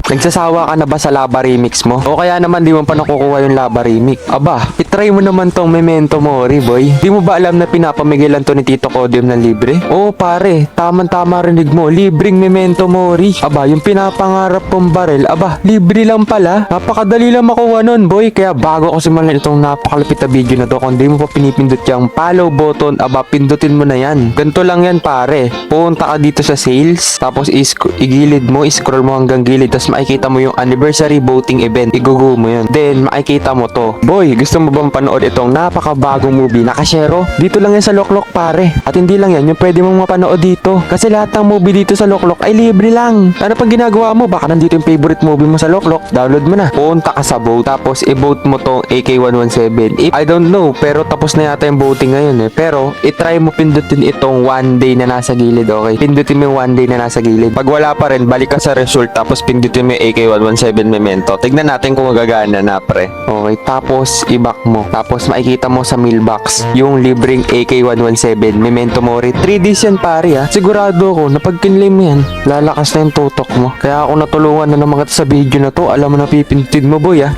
Nagsasawa ka na ba sa Laba Remix mo? O kaya naman di mo pa nakukuha yung Laba Remix? Aba, itry mo naman tong Memento Mori, boy. Di mo ba alam na pinapamigilan to ni Tito Codium ng libre? Oo pare, tama rinig mo, libreng Memento Mori. Aba, yung pinapangarap kong barel, aba, libre lang pala. Napakadali lang makuha nun, boy. Kaya bago ko simulan itong napakalupit na video na to, kung di mo pa pinipindot yung follow button, aba, pindutin mo na yan. Ganito lang yan pare. Punta ka dito sa sales, tapos igilid mo, scroll mo hanggang gilid, tapos makikita mo yung anniversary voting event. Igugo mo yun. Then, makikita mo to. Boy, gusto mo bang panood itong napakabagong movie na kasyero? Dito lang yan sa Loklok pare. At hindi lang yan, yung pwede mong mapanood dito. Kasi lahat ng movie dito sa Loklok ay libre lang. Ano pang ginagawa mo? Baka nandito yung favorite movie mo sa Loklok. Download mo na. Punta ka sa vote, tapos i-vote mo tong AK117. I don't know, pero tapos na yata yung voting ngayon eh. Pero, itry mo pindutin itong one day na nasa gilid, okay? Pindutin mo yung one day na nasa gilid. Pag wala pa rin, balik ka sa result, tapos pindutin mo yung AK117 Memento. Tignan natin kung magagana na, pre. Okay, tapos i-back mo. Tapos makikita mo sa mailbox yung libreng AK117 Memento Mori. 3 days yan, pare, ha? Sigurado ako na pag kinlay mo yan, lalakas na yung tutok mo. Kaya ako natulungan na naman kita sa video na to. Alam mo na pipindutin mo, boy, ha?